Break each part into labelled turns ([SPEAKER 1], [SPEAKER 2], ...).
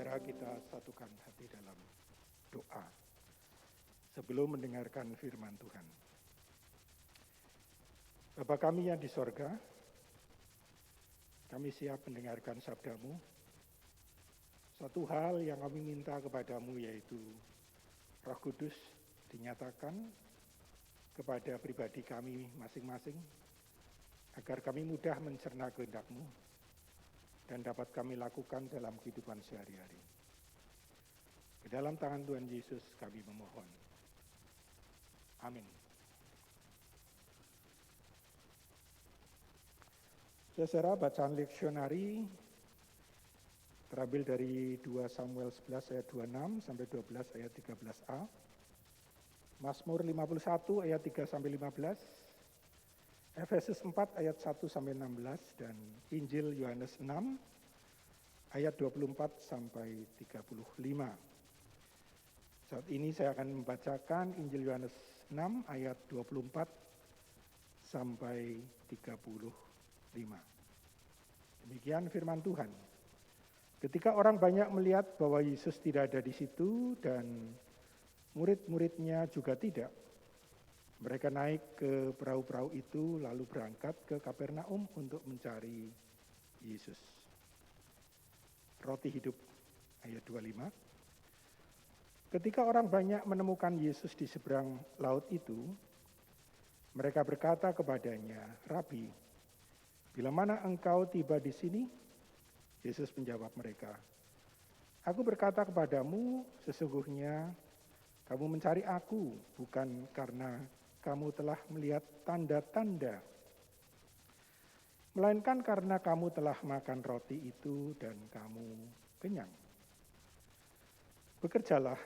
[SPEAKER 1] Saudara, kita satukan hati dalam doa sebelum mendengarkan firman Tuhan. Bapa kami yang di sorga, kami siap mendengarkan sabda-Mu. Satu hal yang kami minta kepadamu yaitu Roh Kudus dinyatakan kepada pribadi kami masing-masing, agar kami mudah mencerna kehendak-Mu dan dapat kami lakukan dalam kehidupan sehari-hari. Ke dalam tangan Tuhan Yesus kami memohon. Amin. Saudara, bacaan leksionari terambil dari 2 Samuel 11 ayat 26 sampai 12 ayat 13a, Mazmur 51 ayat 3 sampai 15, Efesus 4 ayat 1 sampai 16, dan Injil Yohanes 6 ayat 24 sampai 35. Saat ini saya akan membacakan Injil Yohanes 6 ayat 24 sampai 35. Demikian firman Tuhan. Ketika orang banyak melihat bahwa Yesus tidak ada di situ dan murid-muridnya juga tidak, mereka naik ke perahu-perahu itu lalu berangkat ke Kapernaum untuk mencari Yesus. Roti hidup ayat 25. Ketika orang banyak menemukan Yesus di seberang laut itu, mereka berkata kepadanya, "Rabi, bila mana engkau tiba di sini?" Yesus menjawab mereka, "Aku berkata kepadamu, sesungguhnya kamu mencari aku bukan karena kamu telah melihat tanda-tanda, melainkan karena kamu telah makan roti itu dan kamu kenyang. Bekerjalah,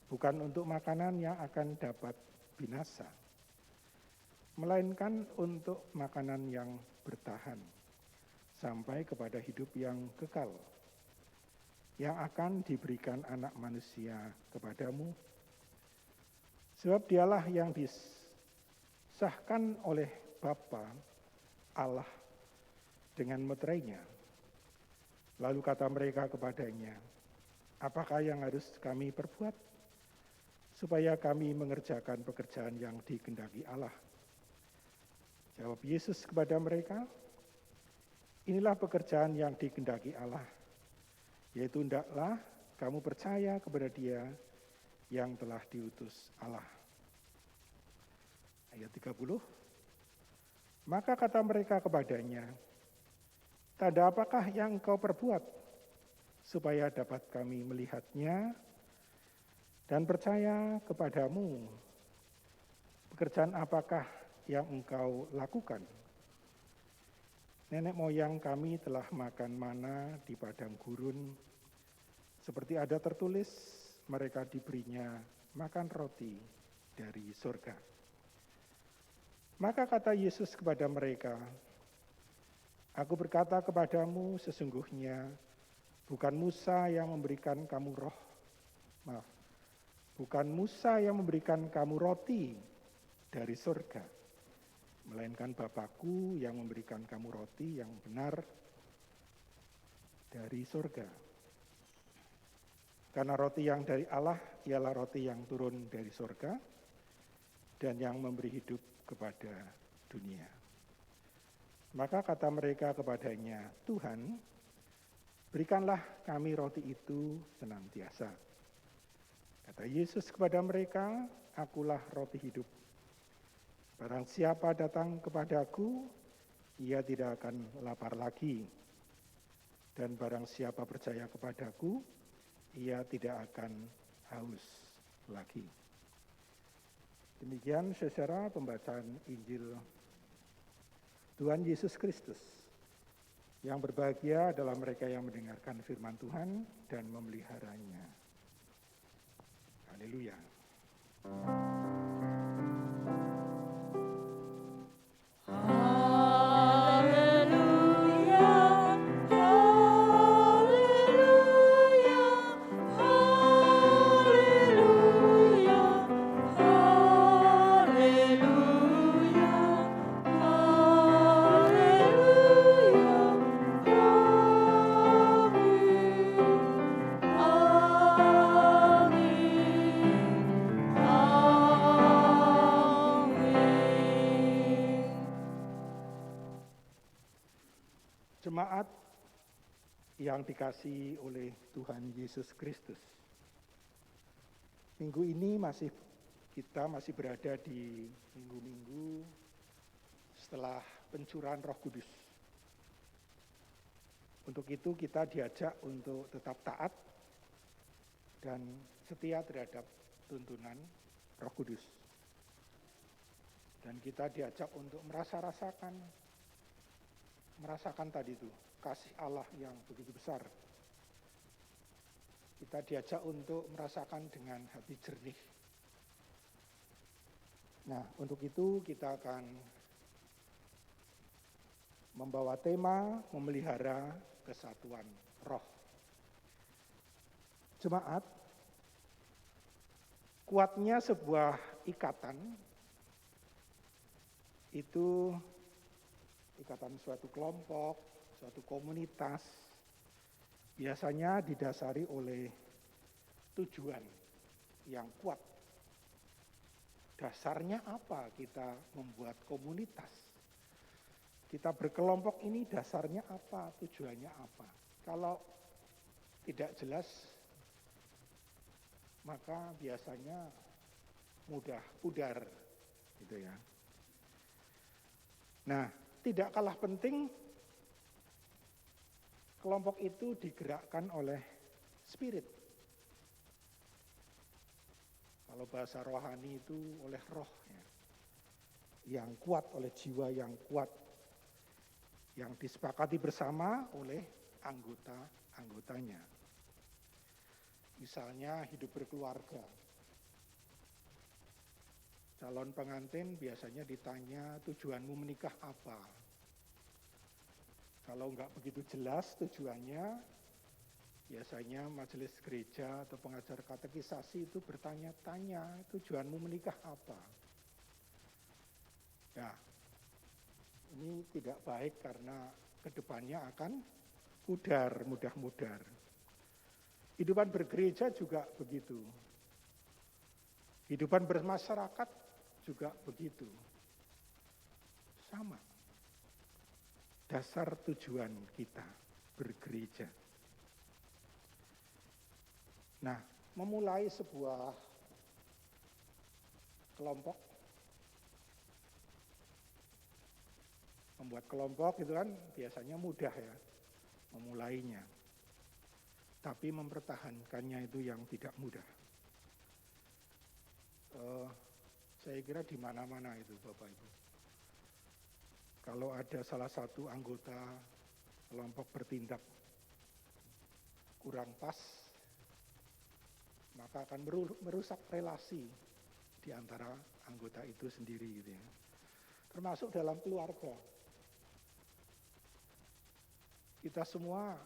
[SPEAKER 1] bukan untuk makanan yang akan dapat binasa, melainkan untuk makanan yang bertahan sampai kepada hidup yang kekal, yang akan diberikan Anak Manusia kepadamu. Sebab dialah yang disahkan oleh Bapa Allah dengan meterainya." Lalu kata mereka kepadanya, "Apakah yang harus kami perbuat supaya kami mengerjakan pekerjaan yang dikehendaki Allah?" Jawab Yesus kepada mereka, "Inilah pekerjaan yang dikehendaki Allah, yaitu hendaklah kamu percaya kepada Dia yang telah diutus Allah." Ayat 30. Maka kata mereka kepadanya, "Tanda apakah yang engkau perbuat, supaya dapat kami melihatnya dan percaya kepadamu? Pekerjaan apakah yang engkau lakukan? Nenek moyang kami telah makan mana di padang gurun, seperti ada tertulis, mereka diberinya makan roti dari surga." Maka kata Yesus kepada mereka, "Aku berkata kepadamu, sesungguhnya bukan Musa yang memberikan kamu roti dari surga, melainkan Bapa-Ku yang memberikan kamu roti yang benar dari surga. Karena roti yang dari Allah ialah roti yang turun dari surga dan yang memberi hidup kepada dunia." Maka kata mereka kepadanya, "Tuhan, berikanlah kami roti itu senantiasa." Kata Yesus kepada mereka, "Akulah roti hidup. Barang siapa datang kepadaku, ia tidak akan lapar lagi. Dan barang siapa percaya kepadaku, ia tidak akan haus lagi." Demikian saudara pembacaan Injil Tuhan Yesus Kristus. Yang berbahagia adalah mereka yang mendengarkan firman Tuhan dan memeliharanya. Haleluya. Jemaat yang dikasihi oleh Tuhan Yesus Kristus. Minggu ini kita masih berada di minggu-minggu setelah pencurahan Roh Kudus. Untuk itu kita diajak untuk tetap taat dan setia terhadap tuntunan Roh Kudus. Dan kita diajak untuk merasakan tadi itu kasih Allah yang begitu besar. Kita diajak untuk merasakan dengan hati jernih. Nah, untuk itu kita akan membawa tema memelihara kesatuan roh. Jemaat, kuatnya sebuah ikatan itu ikatan suatu kelompok, suatu komunitas, biasanya didasari oleh tujuan yang kuat. Dasarnya apa kita membuat komunitas? Kita berkelompok ini dasarnya apa, tujuannya apa? Kalau tidak jelas, maka biasanya mudah pudar, gitu ya. Nah, tidak kalah penting, kelompok itu digerakkan oleh spirit. Kalau bahasa rohani itu oleh roh, ya. Yang kuat, oleh jiwa yang kuat, yang disepakati bersama oleh anggota-anggotanya. Misalnya hidup berkeluarga. Calon pengantin biasanya ditanya tujuanmu menikah apa. Kalau enggak begitu jelas tujuannya, biasanya majelis gereja atau pengajar katekisasi itu bertanya-tanya tujuanmu menikah apa. Nah, ini tidak baik karena kedepannya akan mudah mudar. Kehidupan bergereja juga begitu. Kehidupan bermasyarakat juga begitu. Sama. Dasar tujuan kita bergereja. Nah, memulai sebuah kelompok, membuat kelompok itu kan biasanya mudah ya, memulainya. Tapi mempertahankannya itu yang tidak mudah. Saya kira di mana-mana itu Bapak Ibu. Kalau ada salah satu anggota kelompok bertindak kurang pas, maka akan merusak relasi di antara anggota itu sendiri gitu ya. Termasuk dalam keluarga. Kita semua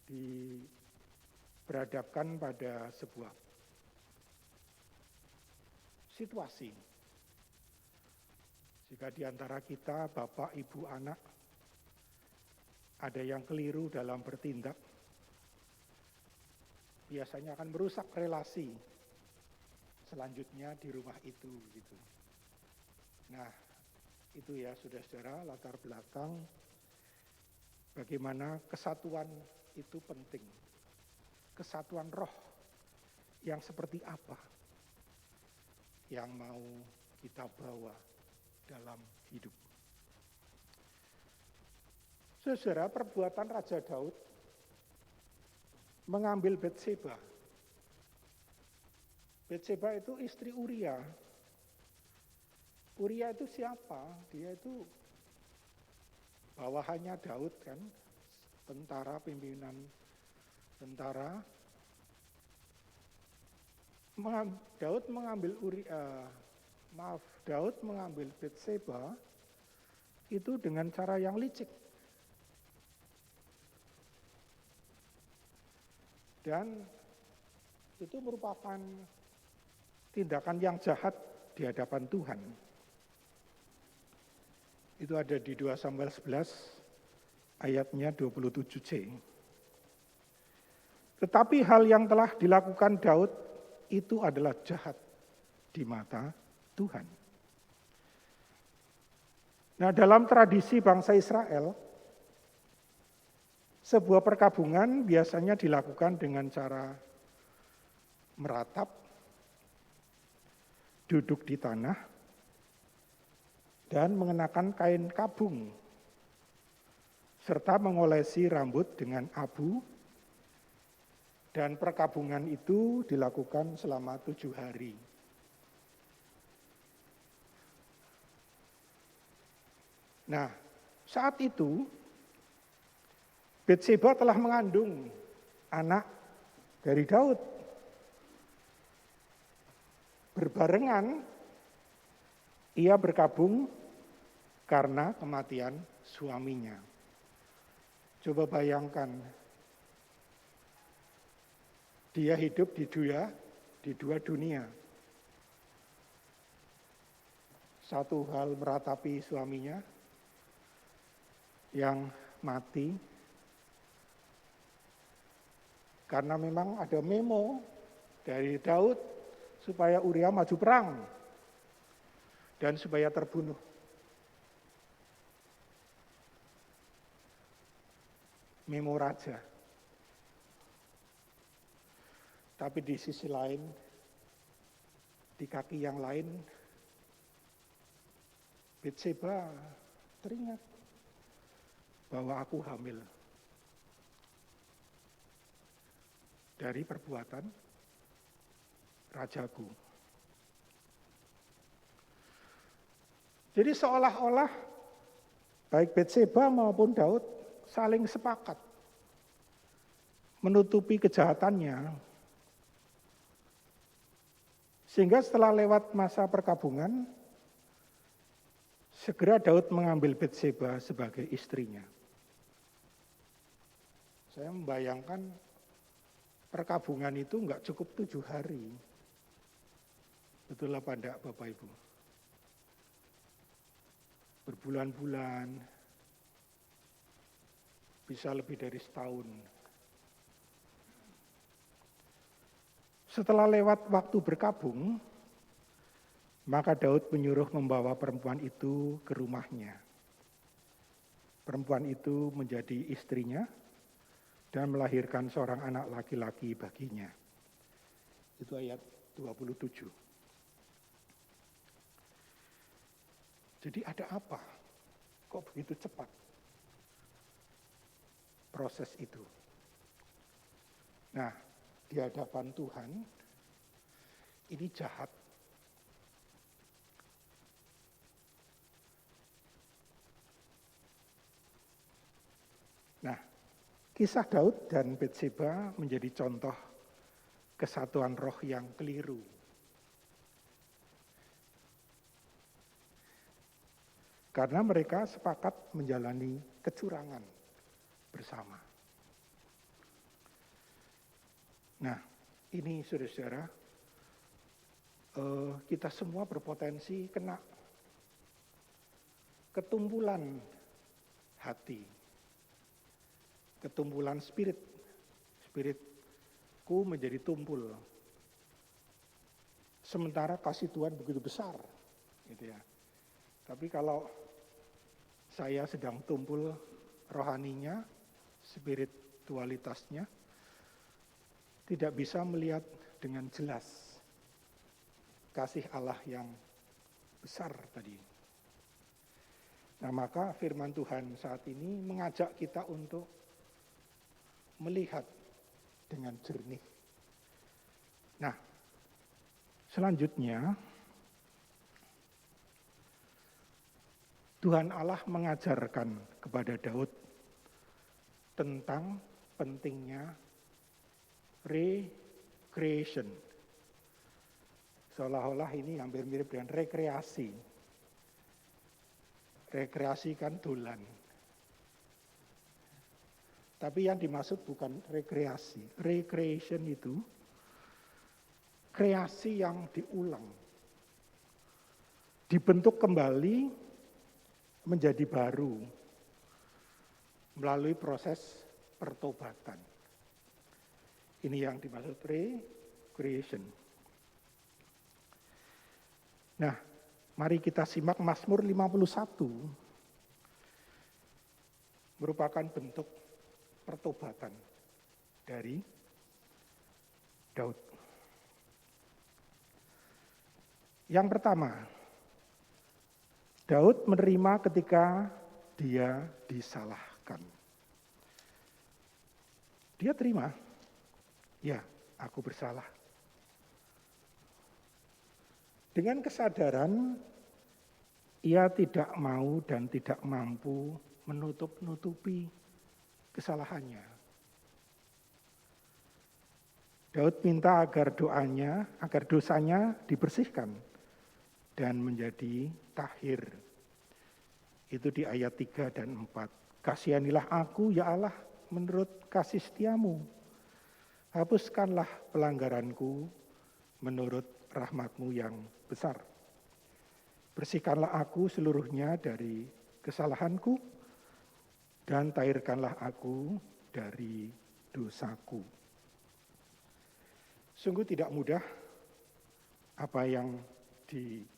[SPEAKER 1] diberhadapkan pada sebuah situasi. Jika di antara kita, bapak, ibu, anak, ada yang keliru dalam bertindak, biasanya akan merusak relasi selanjutnya di rumah itu. Gitu. Nah, itu ya saudara-saudara latar belakang bagaimana kesatuan itu penting. Kesatuan roh yang seperti apa yang mau kita bawa dalam hidup. Saudara, perbuatan Raja Daud mengambil Batseba. Batseba itu istri Uria. Uria itu siapa? Dia itu bawahannya Daud kan, tentara, pimpinan tentara. Daud mengambil Batseba itu dengan cara yang licik. Dan itu merupakan tindakan yang jahat di hadapan Tuhan. Itu ada di 2 Samuel 11 ayatnya 27c. Tetapi hal yang telah dilakukan Daud itu adalah jahat di mata Tuhan. Nah, dalam tradisi bangsa Israel, Sebuah perkabungan biasanya dilakukan dengan cara meratap, duduk di tanah, dan mengenakan kain kabung, serta mengolesi rambut dengan abu, dan perkabungan itu dilakukan selama 7 hari. Nah, saat itu Betseba telah mengandung anak dari Daud. Berbarengan ia berkabung karena kematian suaminya. Coba bayangkan, dia hidup di dua dunia. Satu hal meratapi suaminya yang mati, karena memang ada memo dari Daud supaya Uria maju perang dan supaya terbunuh. Memo raja. Tapi di sisi lain, di kaki yang lain, Betseba teringat bahwa aku hamil dari perbuatan rajaku. Jadi seolah-olah baik Betseba maupun Daud saling sepakat menutupi kejahatannya. Sehingga setelah lewat masa perkabungan, segera Daud mengambil Betseba sebagai istrinya. Saya membayangkan perkabungan itu enggak cukup 7 hari. Betul apa enggak Bapak Ibu? Berbulan-bulan, bisa lebih dari setahun. Setelah lewat waktu berkabung, maka Daud menyuruh membawa perempuan itu ke rumahnya. Perempuan itu menjadi istrinya dan melahirkan seorang anak laki-laki baginya. Itu ayat 27. Jadi ada apa? Kok begitu cepat proses itu? Nah, di hadapan Tuhan, ini jahat. Nah, kisah Daud dan Betseba menjadi contoh kesatuan roh yang keliru. Karena mereka sepakat menjalani kecurangan bersama. Nah, ini saudara-saudara, kita semua berpotensi kena ketumbulan hati, ketumbulan spiritku menjadi tumpul. Sementara kasih Tuhan begitu besar, gitu ya. Tapi kalau saya sedang tumpul rohaninya, spiritualitasnya, tidak bisa melihat dengan jelas kasih Allah yang besar tadi. Nah, maka firman Tuhan saat ini mengajak kita untuk melihat dengan jernih. Nah, selanjutnya Tuhan Allah mengajarkan kepada Daud tentang pentingnya recreation. Seolah-olah ini hampir mirip dengan rekreasi. Rekreasi kan dolan. Tapi yang dimaksud bukan rekreasi. Recreation itu kreasi yang diulang. Dibentuk kembali menjadi baru melalui proses pertobatan. Ini yang dimaksud recreation. Nah, mari kita simak Mazmur 51. Merupakan bentuk pertobatan dari Daud. Yang pertama, Daud menerima ketika dia disalahkan. Dia terima, ya, aku bersalah. Dengan kesadaran, ia tidak mau dan tidak mampu menutup-nutupi kesalahannya. Daud minta agar dosanya dibersihkan dan menjadi tahir. Itu di ayat 3 dan 4. Kasihanilah aku, ya Allah, menurut kasih setiamu. Hapuskanlah pelanggaranku menurut rahmatmu yang besar. Bersihkanlah aku seluruhnya dari kesalahanku dan tahirkanlah aku dari dosaku. Sungguh tidak mudah apa yang dialami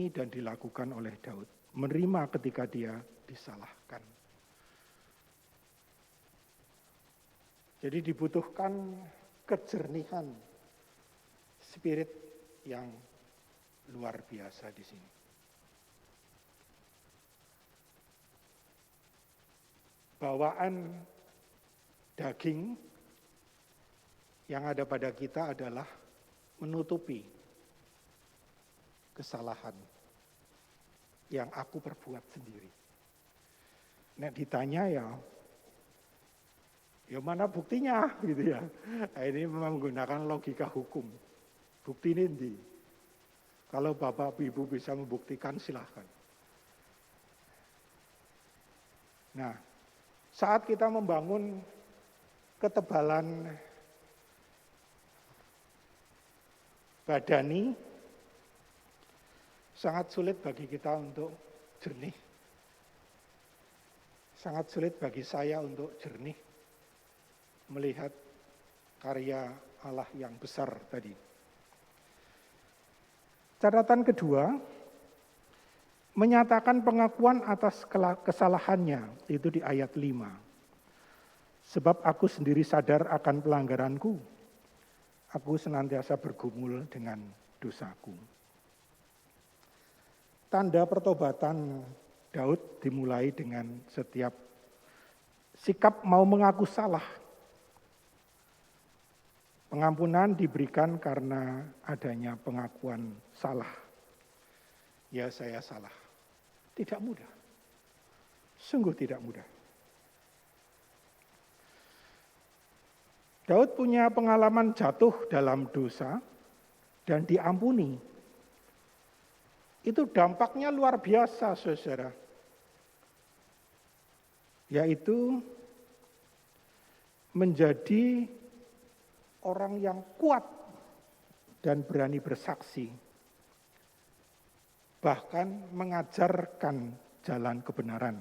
[SPEAKER 1] dan dilakukan oleh Daud. Menerima ketika dia disalahkan. Jadi dibutuhkan kejernihan spirit yang luar biasa di sini. Bawaan daging yang ada pada kita adalah menutupi kesalahan yang aku perbuat sendiri. Nek ditanya ya mana buktinya gitu ya. Nah, ini menggunakan logika hukum. Bukti ini. Kalau Bapak Ibu bisa membuktikan silahkan. Nah, saat kita membangun ketebalan badani, sangat sulit bagi kita untuk jernih. Sangat sulit bagi saya untuk jernih melihat karya Allah yang besar tadi. Catatan kedua, menyatakan pengakuan atas kesalahannya, itu di ayat 5. Sebab aku sendiri sadar akan pelanggaranku, aku senantiasa bergumul dengan dosaku. Tanda pertobatan Daud dimulai dengan setiap sikap mau mengaku salah. Pengampunan diberikan karena adanya pengakuan salah. Ya, saya salah. Tidak mudah. Sungguh tidak mudah. Daud punya pengalaman jatuh dalam dosa dan diampuni. Itu dampaknya luar biasa, saudara. Yaitu menjadi orang yang kuat dan berani bersaksi. Bahkan mengajarkan jalan kebenaran.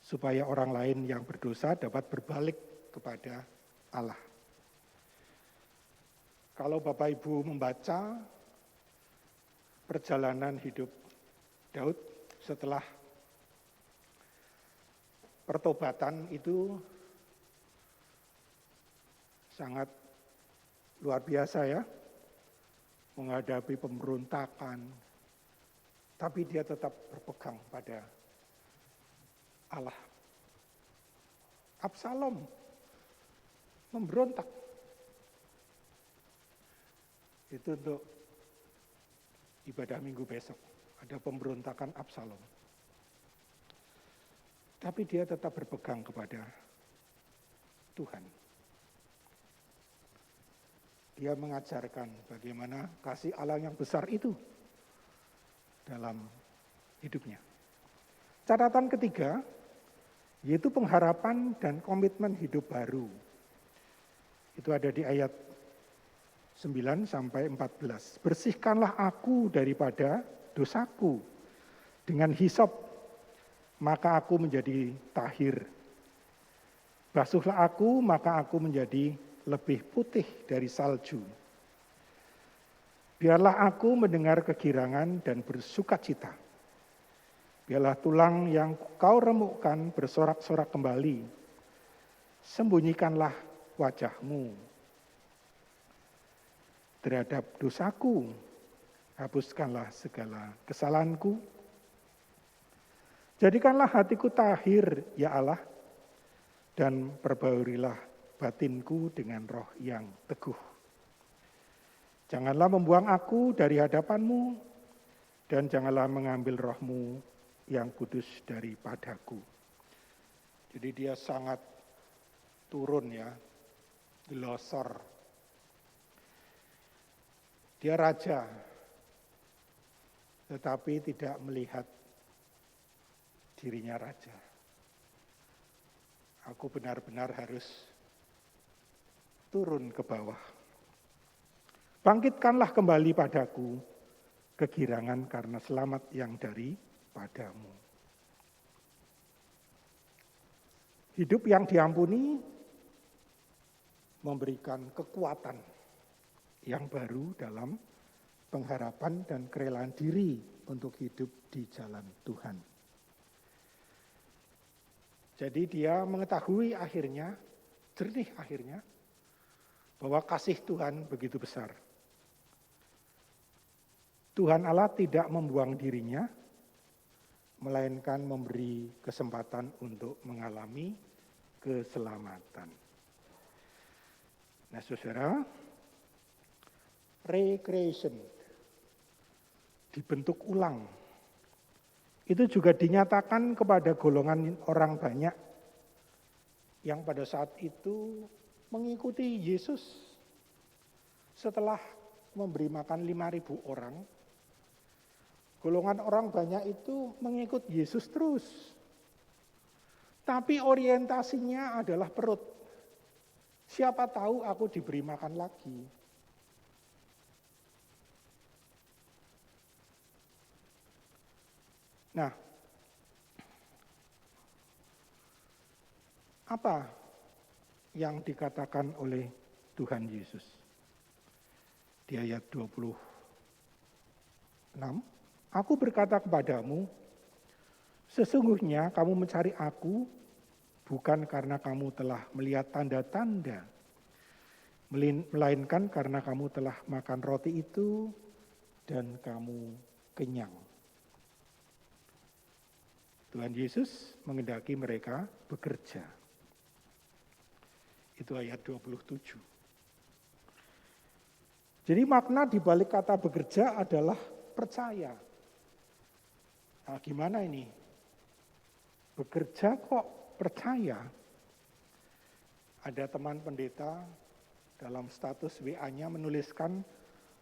[SPEAKER 1] Supaya orang lain yang berdosa dapat berbalik kepada Allah. Kalau Bapak Ibu membaca perjalanan hidup Daud setelah pertobatan itu sangat luar biasa ya, menghadapi pemberontakan, tapi dia tetap berpegang pada Allah. Absalom memberontak. Itu untuk ibadah minggu besok, ada pemberontakan Absalom. Tapi dia tetap berpegang kepada Tuhan. Dia mengajarkan bagaimana kasih Allah yang besar itu dalam hidupnya. Catatan ketiga, yaitu pengharapan dan komitmen hidup baru. Itu ada di ayat 9 sampai 14. Bersihkanlah aku daripada dosaku. Dengan hisop, maka aku menjadi tahir. Basuhlah aku, maka aku menjadi lebih putih dari salju. Biarlah aku mendengar kegirangan dan bersukacita. Biarlah tulang yang kau remukkan bersorak-sorak kembali. Sembunyikanlah wajahmu terhadap dosaku. Hapuskanlah segala kesalahanku. Jadikanlah hatiku tahir, ya Allah, dan perbaurilah batinku dengan roh yang teguh. Janganlah membuang aku dari hadapanmu, dan janganlah mengambil rohmu yang kudus daripadaku. Jadi dia sangat turun ya, glosor. Dia raja, tetapi tidak melihat dirinya raja. Aku benar-benar harus turun ke bawah. Bangkitkanlah kembali padaku kegirangan karena selamat yang daripadamu. Hidup yang diampuni memberikan kekuatan yang baru dalam pengharapan dan kerelaan diri untuk hidup di jalan Tuhan. Jadi dia mengetahui akhirnya, jernih akhirnya, bahwa kasih Tuhan begitu besar. Tuhan Allah tidak membuang dirinya, melainkan memberi kesempatan untuk mengalami keselamatan. Nah saudara, recreation, dibentuk ulang, itu juga dinyatakan kepada golongan orang banyak yang pada saat itu mengikuti Yesus. Setelah memberi makan 5.000 orang, golongan orang banyak itu mengikut Yesus terus. Tapi orientasinya adalah perut. Siapa tahu aku diberi makan lagi. Nah, apa yang dikatakan oleh Tuhan Yesus? Di ayat 26, aku berkata kepadamu, sesungguhnya kamu mencari aku bukan karena kamu telah melihat tanda-tanda, melainkan karena kamu telah makan roti itu dan kamu kenyang. Tuhan Yesus menghendaki mereka bekerja. Itu ayat 27. Jadi makna di balik kata bekerja adalah percaya. Nah, gimana ini? Bekerja kok percaya? Ada teman pendeta dalam status WA-nya menuliskan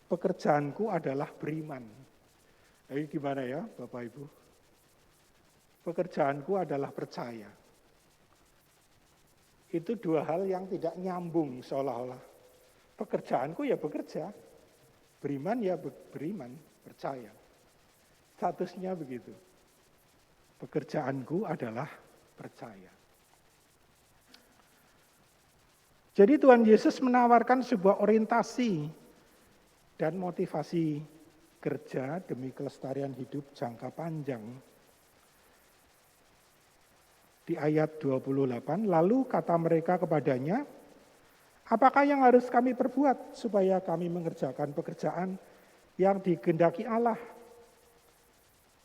[SPEAKER 1] pekerjaanku adalah beriman. Jadi gimana ya Bapak Ibu? Pekerjaanku adalah percaya. Itu dua hal yang tidak nyambung seolah-olah. Pekerjaanku ya bekerja, beriman ya beriman, percaya. Statusnya begitu. Pekerjaanku adalah percaya. Jadi Tuhan Yesus menawarkan sebuah orientasi dan motivasi kerja demi kelestarian hidup jangka panjang. Di ayat 28, lalu kata mereka kepadanya, apakah yang harus kami perbuat supaya kami mengerjakan pekerjaan yang dikehendaki Allah?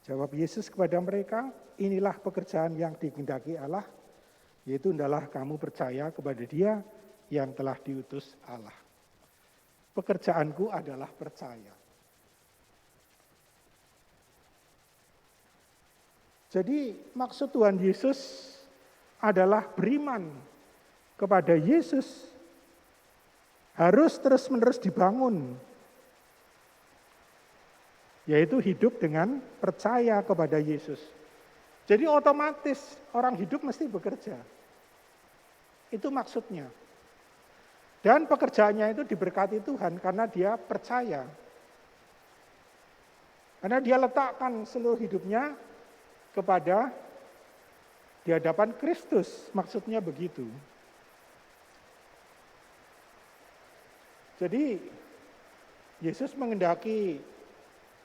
[SPEAKER 1] Jawab Yesus kepada mereka, inilah pekerjaan yang dikehendaki Allah, yaitu hendaklah kamu percaya kepada Dia yang telah diutus Allah. Pekerjaanku adalah percaya. Jadi maksud Tuhan Yesus adalah beriman kepada Yesus harus terus-menerus dibangun, yaitu hidup dengan percaya kepada Yesus. Jadi otomatis orang hidup mesti bekerja. Itu maksudnya. Dan pekerjaannya itu diberkati Tuhan karena dia percaya. Karena dia letakkan seluruh hidupnya kepada di hadapan Kristus, maksudnya begitu. Jadi Yesus menghendaki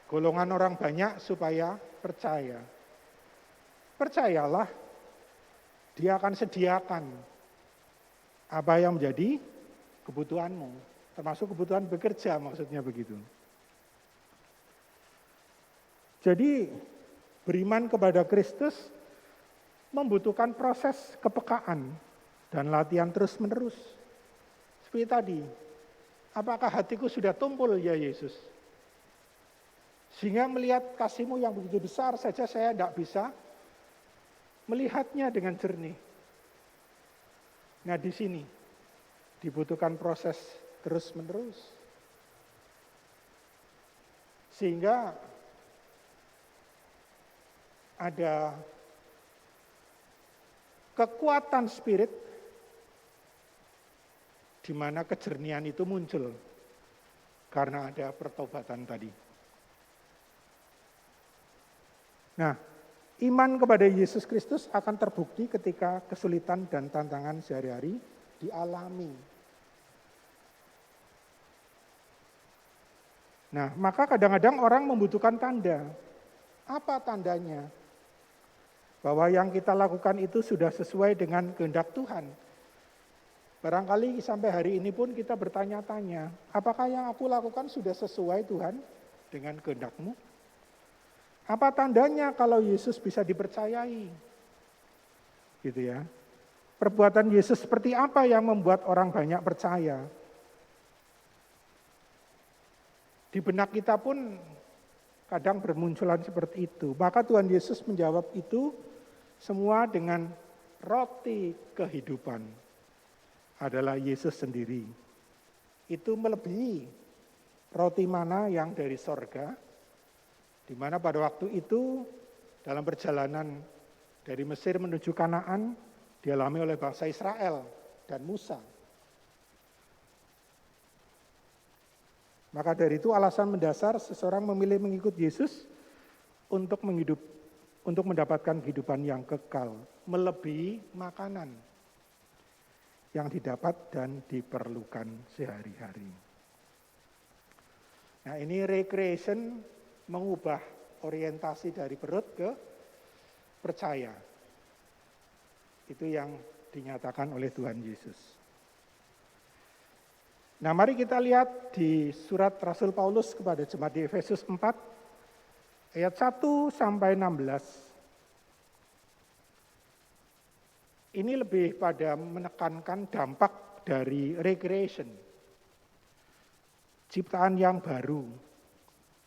[SPEAKER 1] golongan orang banyak supaya percaya. percayalah, Dia akan sediakan apa yang menjadi kebutuhanmu, termasuk kebutuhan bekerja, maksudnya begitu. Jadi beriman kepada Kristus membutuhkan proses kepekaan dan latihan terus-menerus. Seperti tadi, apakah hatiku sudah tumpul ya Yesus? Sehingga melihat kasih-Mu yang begitu besar saja saya tidak bisa melihatnya dengan jernih. Nah di sini dibutuhkan proses terus-menerus. Sehingga ada kekuatan spirit di mana kejernihan itu muncul karena ada pertobatan tadi. Nah, iman kepada Yesus Kristus akan terbukti ketika kesulitan dan tantangan sehari-hari dialami. Nah, maka kadang-kadang orang membutuhkan tanda. Apa tandanya? Bahwa yang kita lakukan itu sudah sesuai dengan kehendak Tuhan. Barangkali sampai hari ini pun kita bertanya-tanya, apakah yang aku lakukan sudah sesuai Tuhan dengan kehendak-Mu? Apa tandanya kalau Yesus bisa dipercayai? Gitu ya. Perbuatan Yesus seperti apa yang membuat orang banyak percaya? Di benak kita pun kadang bermunculan seperti itu. Maka Tuhan Yesus menjawab itu semua dengan roti kehidupan. Adalah Yesus sendiri. Itu melebihi roti mana yang dari sorga, di mana pada waktu itu dalam perjalanan dari Mesir menuju Kanaan dialami oleh bangsa Israel dan Musa. Maka dari itu alasan mendasar seseorang memilih mengikut Yesus untuk mendapatkan kehidupan yang kekal, melebihi makanan yang didapat dan diperlukan sehari-hari. Nah, ini recreation mengubah orientasi dari perut ke percaya. Itu yang dinyatakan oleh Tuhan Yesus. Nah, mari kita lihat di surat Rasul Paulus kepada jemaat di Efesus 4 ayat 1 sampai 16. Ini lebih pada menekankan dampak dari recreation. Ciptaan yang baru.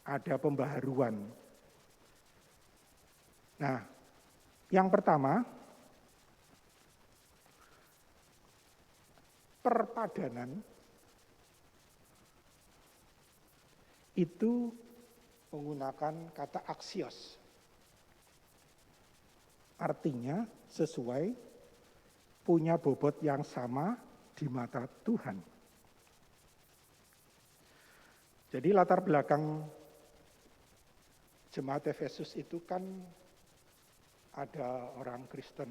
[SPEAKER 1] Ada pembaharuan. Nah, yang pertama, perpadanan itu menggunakan kata aksios. Artinya sesuai, punya bobot yang sama di mata Tuhan. Jadi latar belakang jemaat Efesus itu kan ada orang Kristen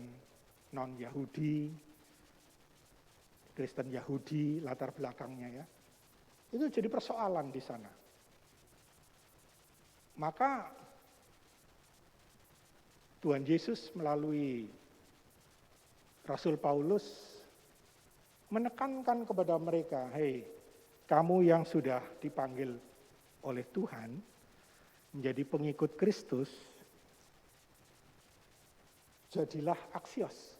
[SPEAKER 1] non-Yahudi, Kristen Yahudi latar belakangnya ya. Itu jadi persoalan di sana. Maka Tuhan Yesus melalui Rasul Paulus menekankan kepada mereka, hei, kamu yang sudah dipanggil oleh Tuhan menjadi pengikut Kristus, jadilah aksios.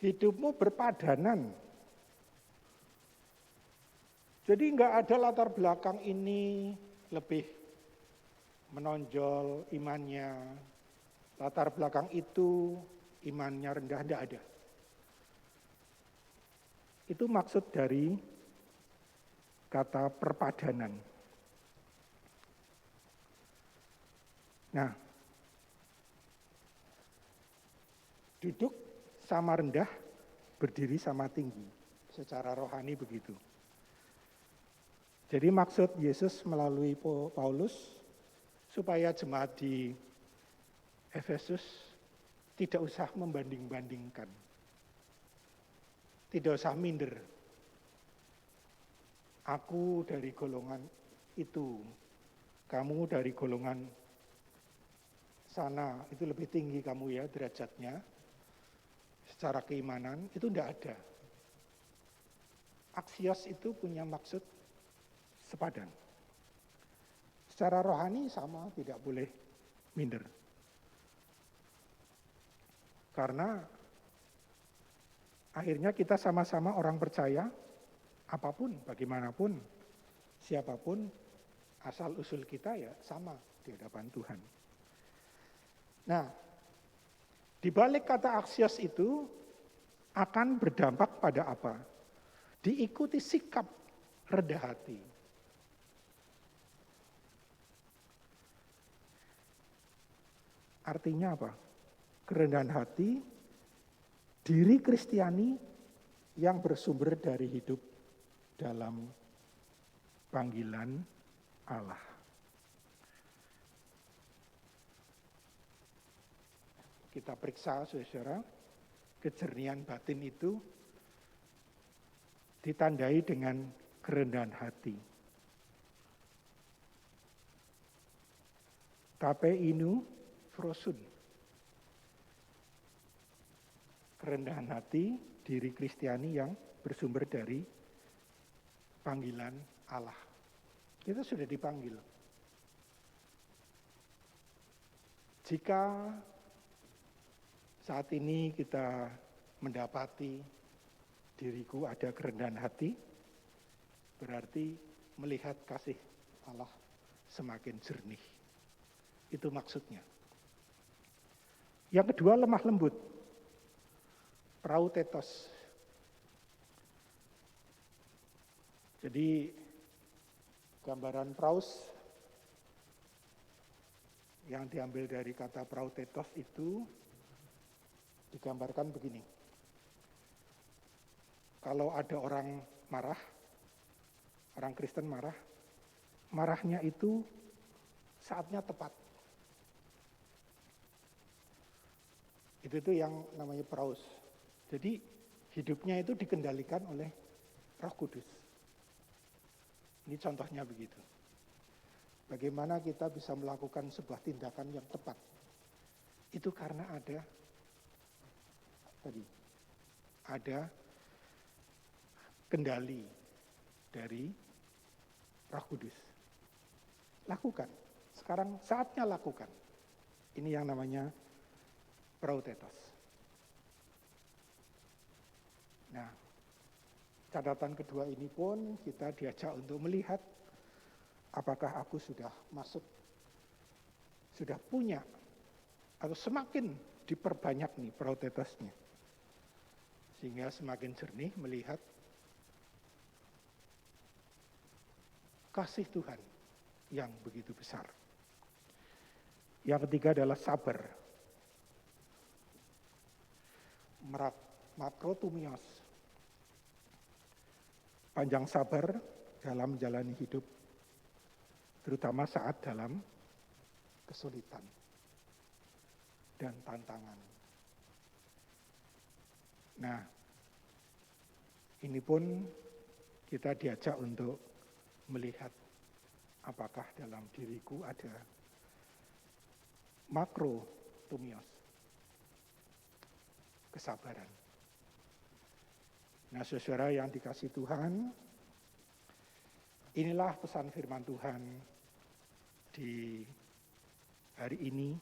[SPEAKER 1] Hidupmu berpadanan. Jadi enggak ada latar belakang ini lebih menonjol imannya, latar belakang itu imannya rendah, enggak ada. Itu maksud dari kata perpadanan. Nah, duduk sama rendah, berdiri sama tinggi. Secara rohani begitu. Jadi maksud Yesus melalui Paulus, supaya jemaat di Efesus tidak usah membanding-bandingkan. Tidak usah minder. Aku dari golongan itu, kamu dari golongan sana itu lebih tinggi kamu ya derajatnya, secara keimanan, itu tidak ada. Aksios itu punya maksud sepadan. Secara rohani sama, tidak boleh minder. Karena akhirnya kita sama-sama orang percaya, apapun, bagaimanapun, siapapun, asal-usul kita ya sama di hadapan Tuhan. Nah, di balik kata aksios itu akan berdampak pada apa? Diikuti sikap rendah hati. Artinya apa? Kerendahan hati, diri Kristiani yang bersumber dari hidup dalam panggilan Allah. Kita periksa, saudara, kejernihan batin itu ditandai dengan kerendahan hati. Tape inu frosun. Kerendahan hati diri Kristiani yang bersumber dari panggilan Allah. Kita sudah dipanggil. Jika saat ini kita mendapati diriku ada kerendahan hati, berarti melihat kasih Allah semakin jernih. Itu maksudnya. Yang kedua, lemah lembut. Prautetos. Jadi gambaran praus yang diambil dari kata prautetos itu digambarkan begini. Kalau ada orang marah, orang Kristen marah, marahnya itu saatnya tepat. Itu yang namanya praus. Jadi hidupnya itu dikendalikan oleh Roh Kudus. Ini contohnya begitu. Bagaimana kita bisa melakukan sebuah tindakan yang tepat? Itu karena ada kendali dari Roh Kudus. Lakukan. Sekarang saatnya lakukan. Ini yang namanya prautetos. Nah, catatan kedua ini pun kita diajak untuk melihat apakah aku sudah masuk, sudah punya, atau semakin diperbanyak nih prautetosnya. Sehingga semakin jernih melihat kasih Tuhan yang begitu besar. Yang ketiga adalah sabar. Makrotumios. Panjang sabar dalam menjalani hidup, terutama saat dalam kesulitan dan tantangan. Nah, ini pun kita diajak untuk melihat apakah dalam diriku ada makrotumios, kesabaran. Nah, saudara yang dikasihi Tuhan, inilah pesan firman Tuhan di hari ini,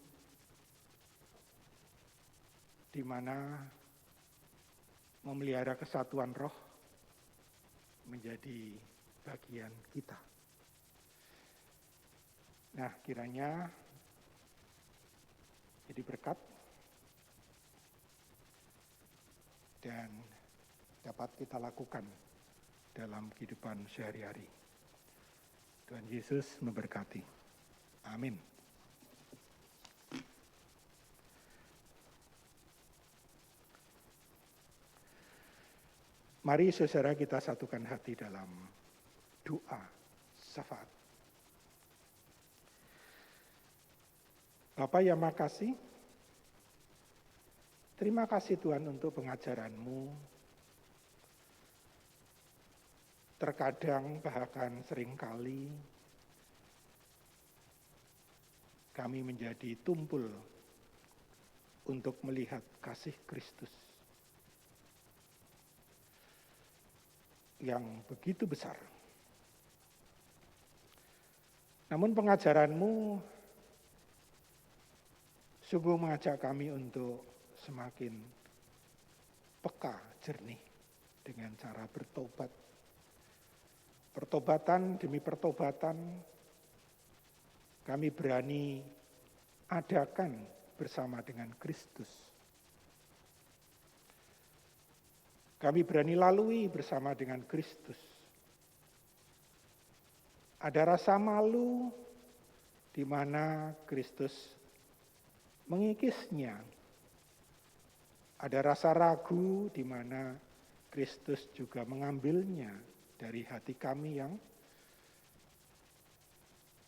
[SPEAKER 1] di mana memelihara kesatuan roh menjadi bagian kita. Nah, kiranya jadi berkat dan dapat kita lakukan dalam kehidupan sehari-hari. Tuhan Yesus memberkati. Amin. Mari saudara kita satukan hati dalam doa syafaat. Bapa yang makasih, terima kasih Tuhan untuk pengajaran-Mu. Terkadang bahkan seringkali kami menjadi tumpul untuk melihat kasih Kristus yang begitu besar. Namun pengajaran-Mu sungguh mengajak kami untuk semakin peka, jernih dengan cara bertobat. Pertobatan demi pertobatan kami berani adakan bersama dengan Kristus. Kami berani lalui bersama dengan Kristus. Ada rasa malu di mana Kristus mengikisnya. Ada rasa ragu di mana Kristus juga mengambilnya dari hati kami yang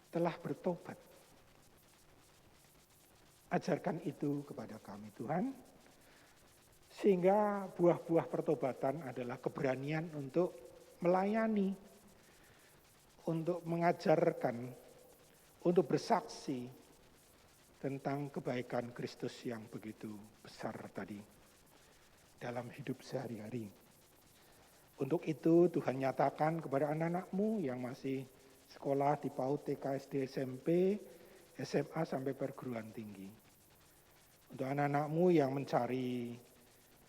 [SPEAKER 1] telah bertobat. Ajarkan itu kepada kami Tuhan, sehingga buah-buah pertobatan adalah keberanian untuk melayani, untuk mengajarkan, untuk bersaksi tentang kebaikan Kristus yang begitu besar tadi dalam hidup sehari-hari. Untuk itu Tuhan nyatakan kepada anak-anak-Mu yang masih sekolah di PAUD, TK, SD, SMP, SMA sampai perguruan tinggi. Untuk anak-anak-Mu yang mencari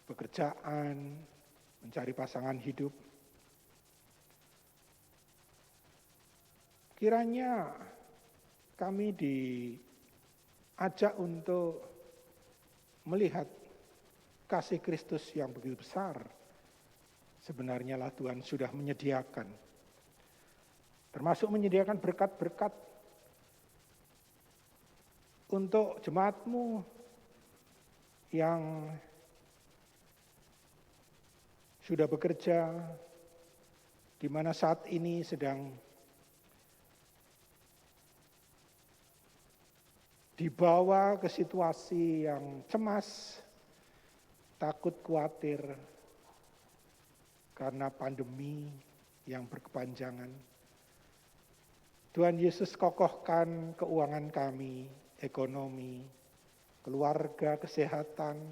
[SPEAKER 1] pekerjaan, mencari pasangan hidup, kiranya kami diajak untuk melihat kasih Kristus yang begitu besar. Sebenarnya lah Tuhan sudah menyediakan, termasuk menyediakan berkat-berkat untuk jemaat-Mu yang sudah bekerja, di mana saat ini sedang dibawa ke situasi yang cemas, takut, khawatir karena pandemi yang berkepanjangan. Tuhan Yesus kokohkan keuangan kami, ekonomi, keluarga, kesehatan,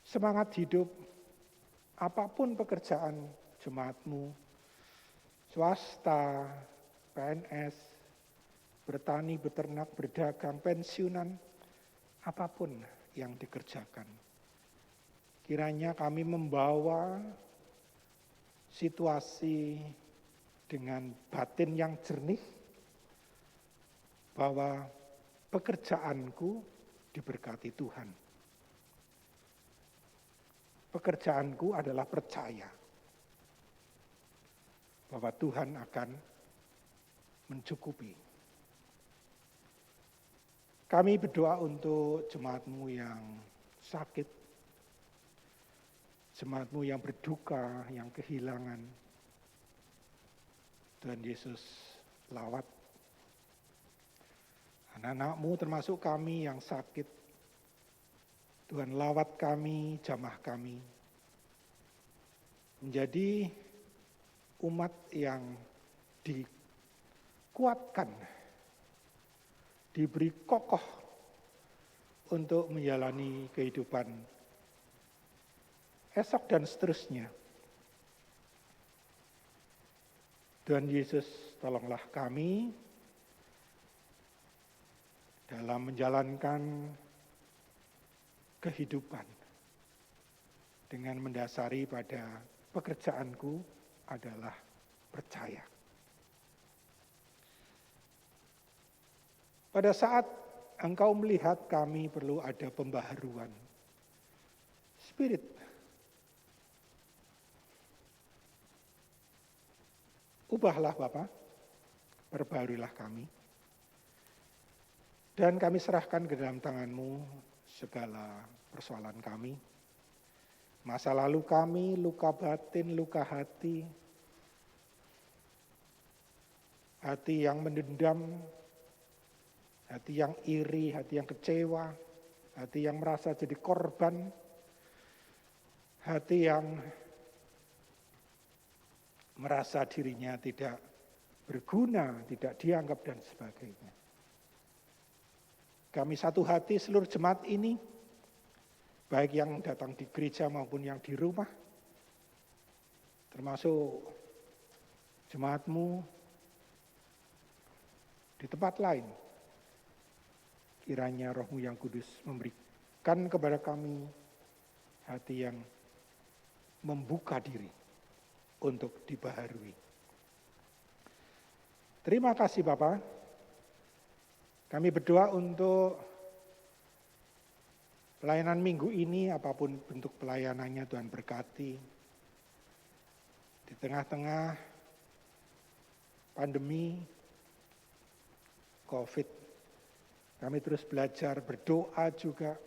[SPEAKER 1] semangat hidup, apapun pekerjaan jemaat-Mu, swasta, PNS, bertani, beternak, berdagang, pensiunan, apapun yang dikerjakan. Kiranya kami membawa situasi dengan batin yang jernih, bahwa pekerjaanku diberkati Tuhan. Pekerjaanku adalah percaya bahwa Tuhan akan mencukupi. Kami berdoa untuk jemaat-Mu yang sakit, jemaat-Mu yang berduka, yang kehilangan. Tuhan Yesus lawat. Anak-anak-Mu termasuk kami yang sakit, Tuhan lawat kami, jamah kami. Menjadi umat yang dikuatkan, diberi kokoh untuk menjalani kehidupan esok dan seterusnya. Tuhan Yesus, tolonglah kami dalam menjalankan kehidupan dengan mendasari pada pekerjaanku adalah percaya. Pada saat Engkau melihat kami perlu ada pembaharuan spirit, ubahlah Bapa, perbaharuilah kami. Dan kami serahkan ke dalam tangan-Mu segala persoalan kami. Masa lalu kami, luka batin, luka hati. Hati yang mendendam, hati yang iri, hati yang kecewa, hati yang merasa jadi korban, hati yang merasa dirinya tidak berguna, tidak dianggap dan sebagainya. kami satu hati seluruh jemaat ini, baik yang datang di gereja maupun yang di rumah, termasuk jemaatmu di tempat lain. Kiranya Roh-Mu yang kudus memberikan kepada kami hati yang membuka diri untuk dibaharui. Terima kasih Bapak. Kami berdoa untuk pelayanan minggu ini, apapun bentuk pelayanannya Tuhan berkati. Di tengah-tengah pandemi COVID, kami terus belajar berdoa juga,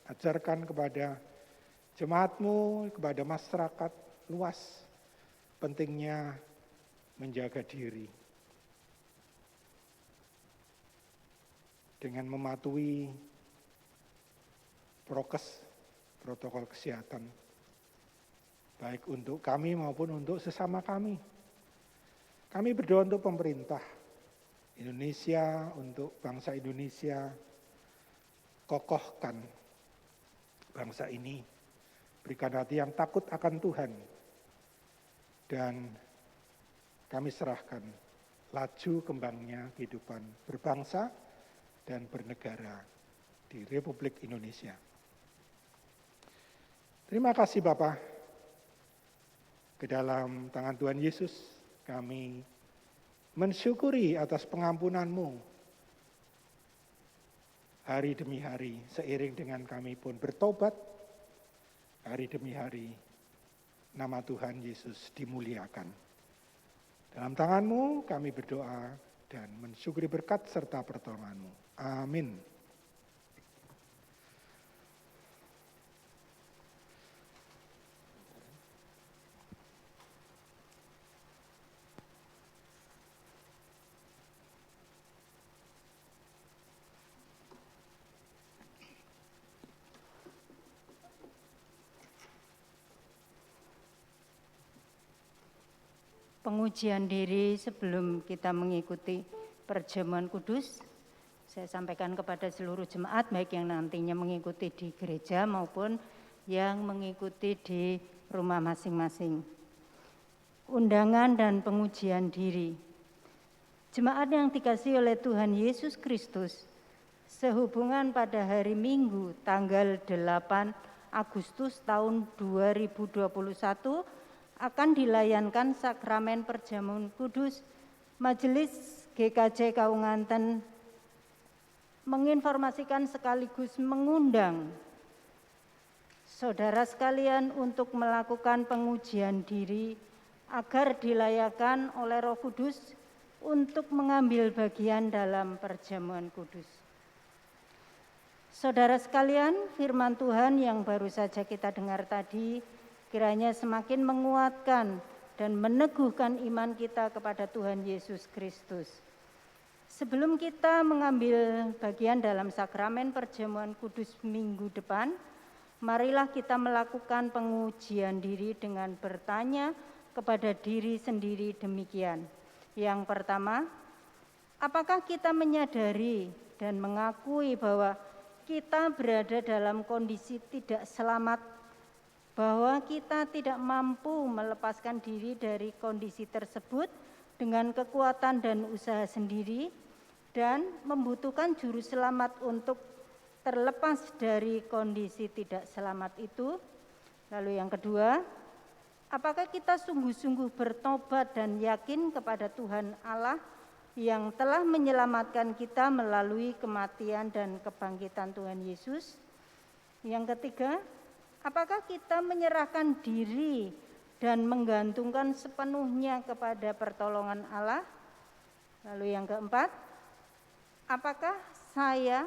[SPEAKER 1] ajarkan kepada jemaat-Mu, kepada masyarakat luas, pentingnya menjaga diri. Dengan mematuhi prokes, protokol kesehatan, baik untuk kami maupun untuk sesama kami. Kami berdoa untuk pemerintah Indonesia, untuk bangsa Indonesia, kokohkan bangsa ini, berikan hati yang takut akan Tuhan, dan kami serahkan laju kembangnya kehidupan berbangsa dan bernegara di Republik Indonesia. Terima kasih Bapak. Ke dalam tangan Tuhan Yesus kami mensyukuri atas pengampunan-Mu hari demi hari, seiring dengan kami pun bertobat hari demi hari. Nama Tuhan Yesus dimuliakan. Dalam tangan-Mu kami berdoa dan mensyukuri berkat serta pertolongan-Mu. Amin.
[SPEAKER 2] Pengujian diri sebelum kita mengikuti perjamuan kudus. Saya sampaikan kepada seluruh jemaat, baik yang nantinya mengikuti di gereja maupun yang mengikuti di rumah masing-masing. Undangan dan pengujian diri. Jemaat yang dikasihi oleh Tuhan Yesus Kristus, sehubungan pada hari Minggu tanggal 8 Agustus tahun 2021 akan dilayankan sakramen perjamuan kudus. Majelis GKJ Kaunganten menginformasikan sekaligus mengundang saudara sekalian untuk melakukan pengujian diri agar dilayakkan oleh Roh Kudus untuk mengambil bagian dalam perjamuan kudus. Saudara sekalian, firman Tuhan yang baru saja kita dengar tadi kiranya semakin menguatkan dan meneguhkan iman kita kepada Tuhan Yesus Kristus. Sebelum kita mengambil bagian dalam sakramen perjamuan kudus minggu depan, marilah kita melakukan pengujian diri dengan bertanya kepada diri sendiri demikian. Yang pertama, apakah kita menyadari dan mengakui bahwa kita berada dalam kondisi tidak selamat, bahwa kita tidak mampu melepaskan diri dari kondisi tersebut dengan kekuatan dan usaha sendiri, dan membutuhkan juru selamat untuk terlepas dari kondisi tidak selamat itu. Lalu yang kedua, apakah kita sungguh-sungguh bertobat dan yakin kepada Tuhan Allah yang telah menyelamatkan kita melalui kematian dan kebangkitan Tuhan Yesus? Yang ketiga, apakah kita menyerahkan diri dan menggantungkan sepenuhnya kepada pertolongan Allah? Lalu yang keempat, apakah saya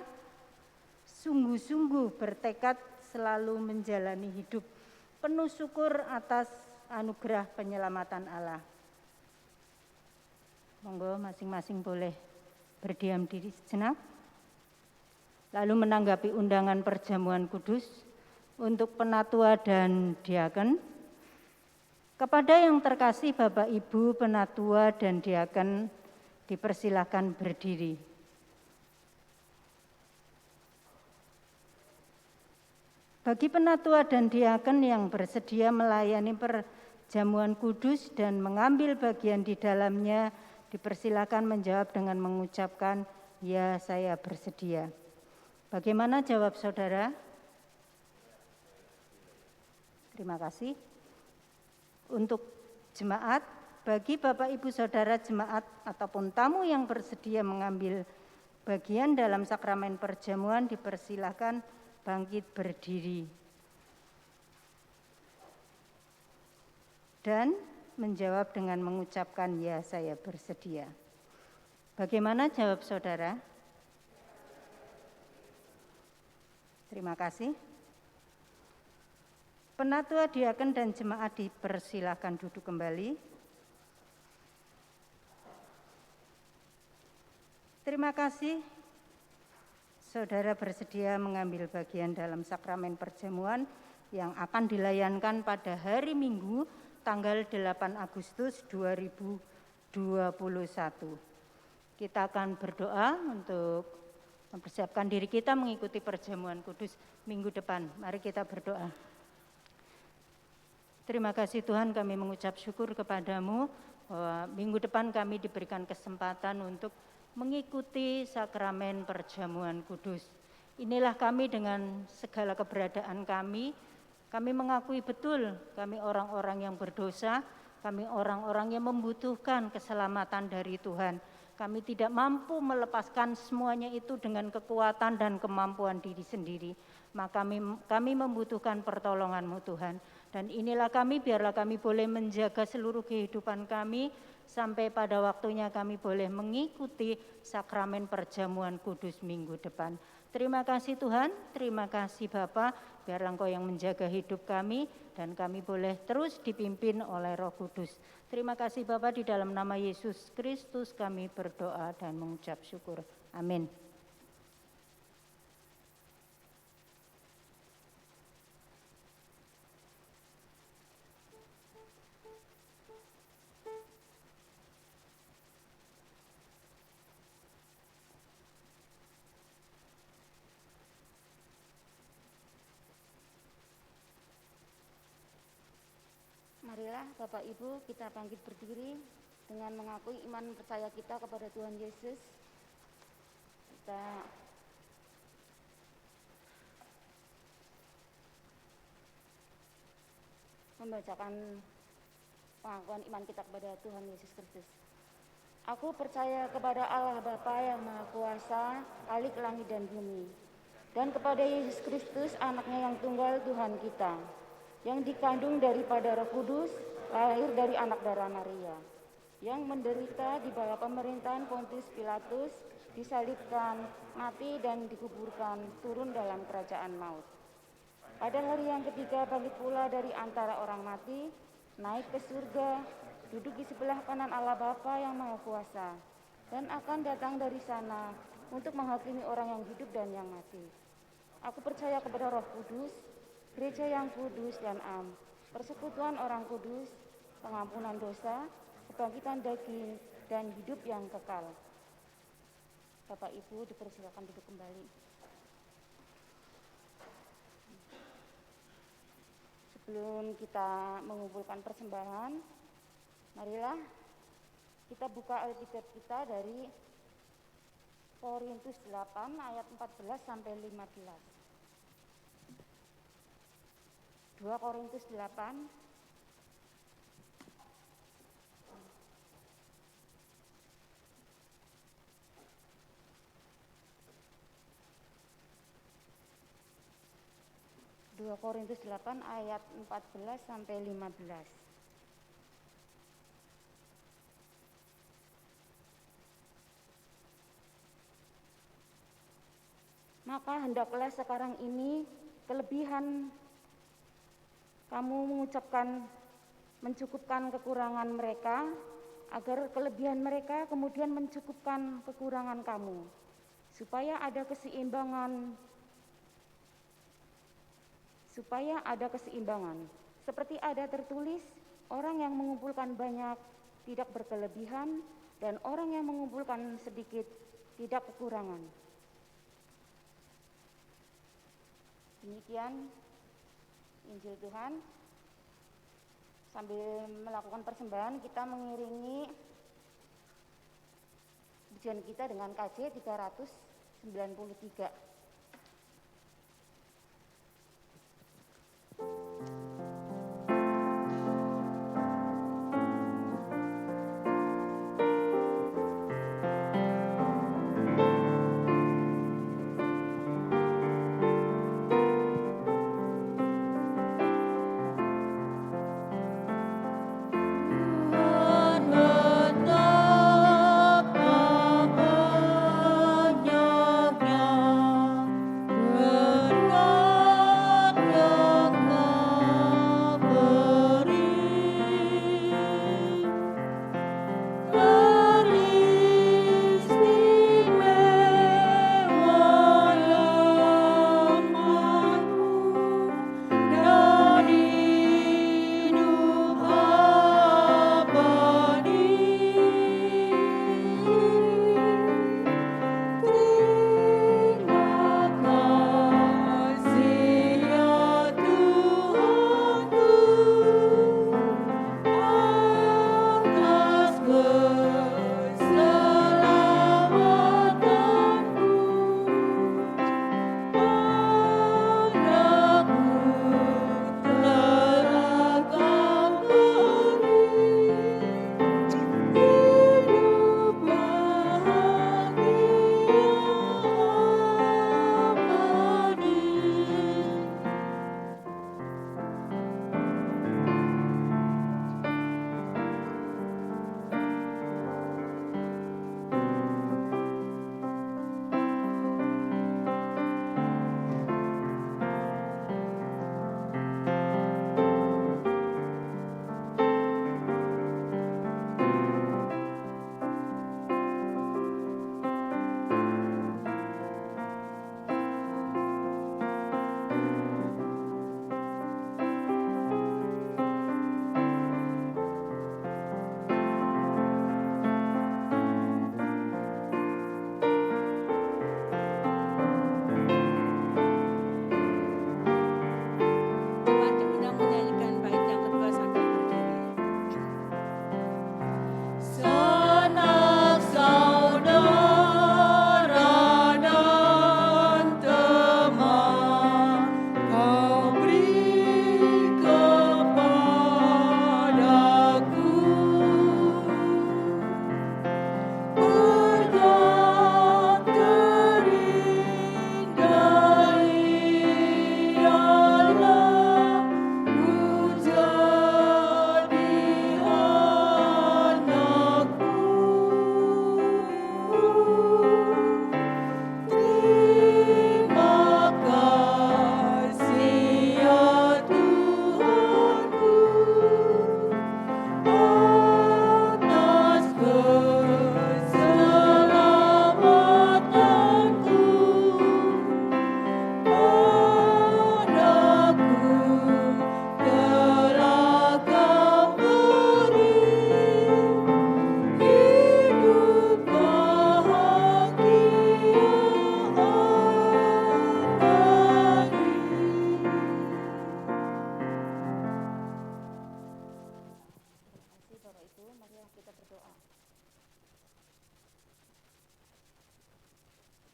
[SPEAKER 2] sungguh-sungguh bertekad selalu menjalani hidup penuh syukur atas anugerah penyelamatan Allah? Monggo masing-masing boleh berdiam diri sejenak. Lalu menanggapi undangan perjamuan kudus untuk penatua dan diaken. Kepada yang terkasih Bapak Ibu penatua dan diaken, dipersilakan berdiri. Bagi penatua dan diaken yang bersedia melayani perjamuan kudus dan mengambil bagian di dalamnya, dipersilakan menjawab dengan mengucapkan, "Ya, saya bersedia." Bagaimana jawab saudara? Terima kasih. Untuk jemaat, bagi Bapak Ibu Saudara jemaat ataupun tamu yang bersedia mengambil bagian dalam sakramen perjamuan, dipersilakan bangkit berdiri dan menjawab dengan mengucapkan, "Ya, saya bersedia." Bagaimana jawab saudara? Terima kasih. Penatua, diaken, dan jemaat dipersilakan duduk kembali. Terima kasih. Saudara bersedia mengambil bagian dalam sakramen perjamuan yang akan dilayankan pada hari Minggu tanggal 8 Agustus 2021. Kita akan berdoa untuk mempersiapkan diri kita mengikuti perjamuan kudus minggu depan. Mari kita berdoa. Terima kasih Tuhan, kami mengucap syukur kepadamu bahwa minggu depan kami diberikan kesempatan untuk mengikuti sakramen perjamuan kudus. Inilah kami dengan segala keberadaan kami mengakui betul kami orang-orang yang berdosa, kami orang-orang yang membutuhkan keselamatan dari Tuhan. Kami tidak mampu melepaskan semuanya itu dengan kekuatan dan kemampuan diri sendiri. Maka kami membutuhkan pertolongan-Mu Tuhan. Dan inilah kami, biarlah kami boleh menjaga seluruh kehidupan kami sampai pada waktunya kami boleh mengikuti sakramen perjamuan kudus minggu depan. Terima kasih Tuhan, terima kasih Bapa, biarlah Engkau yang menjaga hidup kami dan kami boleh terus dipimpin oleh Roh Kudus. Terima kasih Bapa, di dalam nama Yesus Kristus kami berdoa dan mengucap syukur. Amin.
[SPEAKER 3] Marilah Bapak Ibu kita bangkit berdiri dengan mengakui iman percaya kita kepada Tuhan Yesus. Kita membacakan pengakuan iman kita kepada Tuhan Yesus Kristus. Aku percaya kepada Allah Bapa yang Maha Kuasa, Khalik langit dan bumi, dan kepada Yesus Kristus, Anaknya yang tunggal Tuhan kita, yang dikandung daripada Roh Kudus, lahir dari anak darah Maria, yang menderita di bawah pemerintahan Pontius Pilatus, disalibkan, mati dan dikuburkan, turun dalam kerajaan maut. Pada hari yang ketiga bangkit pula dari antara orang mati, naik ke surga, duduk di sebelah kanan Allah Bapa yang Maha Kuasa, dan akan datang dari sana untuk menghakimi orang yang hidup dan yang mati. Aku percaya kepada Roh Kudus, Gereja yang kudus dan am, persekutuan orang kudus, pengampunan dosa, kebangkitan daging, dan hidup yang kekal. Bapak Ibu dipersilakan duduk kembali. Sebelum kita mengumpulkan persembahan, marilah kita buka Alkitab kita dari Korintus 8 ayat 14 sampai 15. 2 Korintus 8 ayat 14 sampai 15. Maka hendaklah sekarang ini kelebihan kamu mencukupkan kekurangan mereka, agar kelebihan mereka kemudian mencukupkan kekurangan kamu, supaya ada keseimbangan. Seperti ada tertulis, orang yang mengumpulkan banyak tidak berkelebihan, dan orang yang mengumpulkan sedikit tidak kekurangan. Demikian Injil Tuhan. Sambil melakukan persembahan, kita mengiringi pujian kita dengan KJ 393.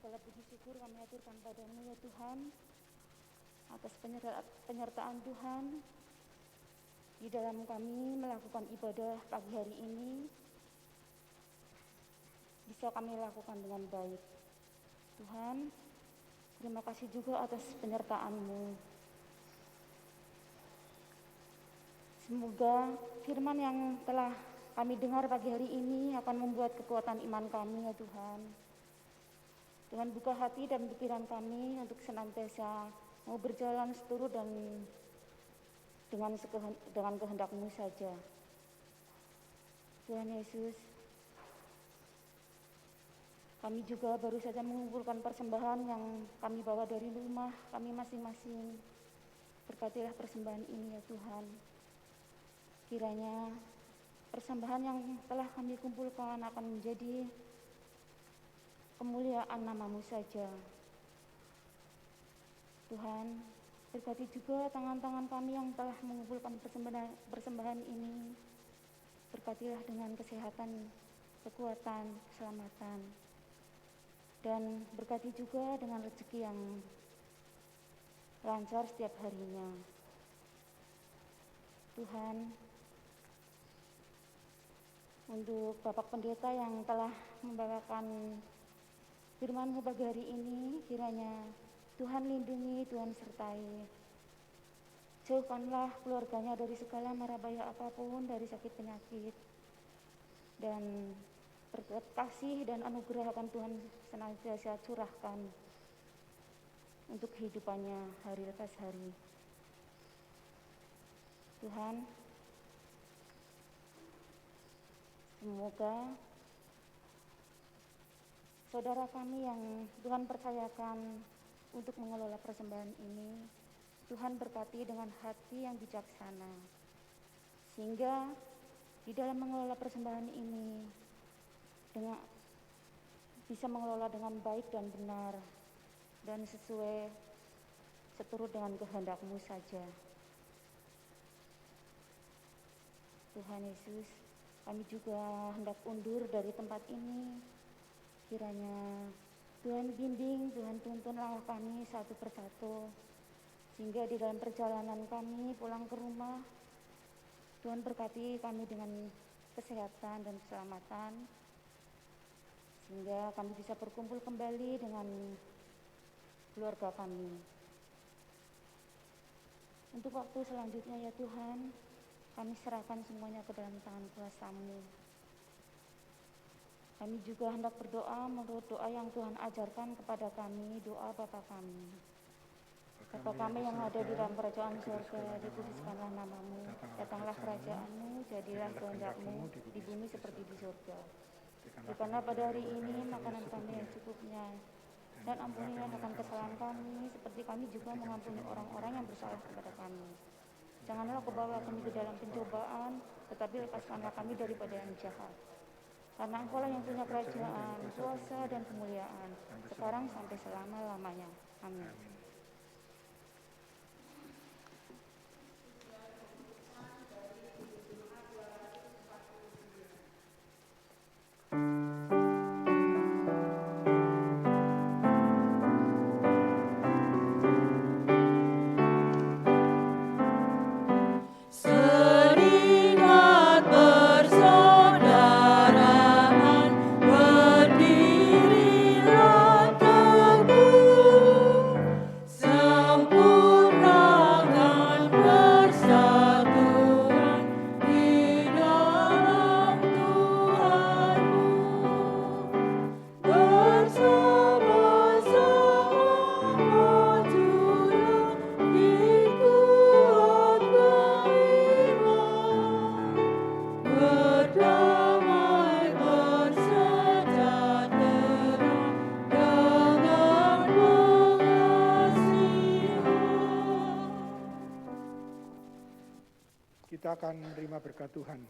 [SPEAKER 3] Segala puji syukur kami aturkan padamu ya Tuhan, atas penyertaan Tuhan di dalam kami melakukan ibadah pagi hari ini, bisa kami lakukan dengan baik. Tuhan, terima kasih juga atas penyertaan-Mu. Semoga firman yang telah kami dengar pagi hari ini akan membuat kekuatan iman kami ya Tuhan. Dengan buka hati dan pikiran kami untuk senantiasa mau berjalan seturut dan dengan kehendak-Mu saja. Tuhan Yesus, kami juga baru saja mengumpulkan persembahan yang kami bawa dari rumah kami masing-masing. Berkatilah persembahan ini ya Tuhan. Kiranya persembahan yang telah kami kumpulkan akan menjadi kemuliaan nama-Mu saja. Tuhan, Berkati juga tangan-tangan kami yang telah mengumpulkan persembahan ini. Berkatilah dengan kesehatan, kekuatan, keselamatan. Dan berkati juga dengan rezeki yang lancar setiap harinya. Tuhan, untuk Bapak Pendeta yang telah membawakan firman-Mu pagi hari ini, kiranya Tuhan lindungi, Tuhan sertai. Jauhkanlah keluarganya dari segala mara bahaya apapun, dari sakit penyakit. Dan berkat kasih dan anugerah akan Tuhan senantiasa curahkan untuk kehidupannya hari lepas hari. Tuhan, semoga saudara kami yang Tuhan percayakan untuk mengelola persembahan ini, Tuhan berkati dengan hati yang bijaksana, sehingga di dalam mengelola persembahan ini bisa mengelola dengan baik dan benar dan seturut dengan kehendak-Mu saja. Tuhan Yesus, kami juga hendak undur dari tempat ini. Kiranya Tuhan bimbing, Tuhan tuntun langkah kami satu persatu, sehingga di dalam perjalanan kami pulang ke rumah, Tuhan berkati kami dengan kesehatan dan keselamatan, sehingga kami bisa berkumpul kembali dengan keluarga kami. Untuk waktu selanjutnya ya Tuhan, kami serahkan semuanya ke dalam tangan kuasa-Mu. Kami juga hendak berdoa menurut doa yang Tuhan ajarkan kepada kami, doa Bapa kami. Bapa kami yang ada di dalam kerajaan surga, dikuduskanlah nama-Mu, datanglah kerajaan-Mu, jadilah kehendak-Mu di bumi seperti di surga. Berikanlah pada hari ini makanan kami yang cukupnya, dan ampunilah akan kesalahan kami, seperti kami juga mengampuni orang-orang yang bersalah kepada kami. Janganlah kau bawa kami ke dalam pencobaan, tetapi lepaskanlah kami daripada yang jahat. Karena Engkau lah yang punya kerajaan, kuasa dan kemuliaan, sekarang sampai selama-lamanya. Amin.
[SPEAKER 1] Kita akan menerima berkat Tuhan.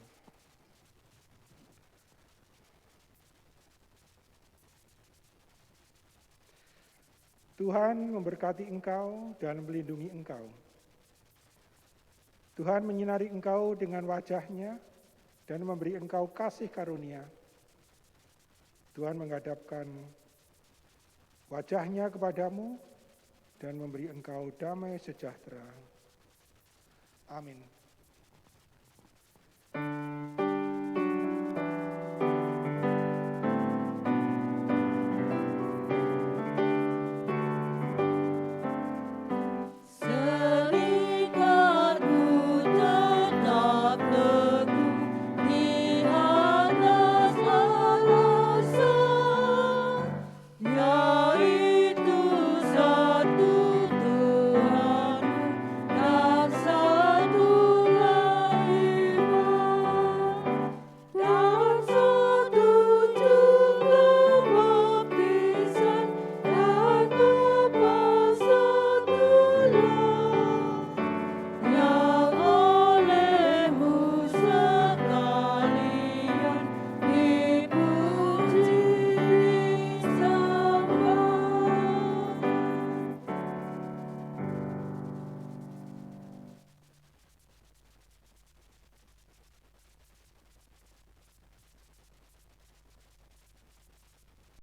[SPEAKER 1] Tuhan memberkati engkau dan melindungi engkau. Tuhan menyinari engkau dengan wajah-Nya dan memberi engkau kasih karunia. Tuhan menghadapkan wajah-Nya kepadamu dan memberi engkau damai sejahtera. Amin.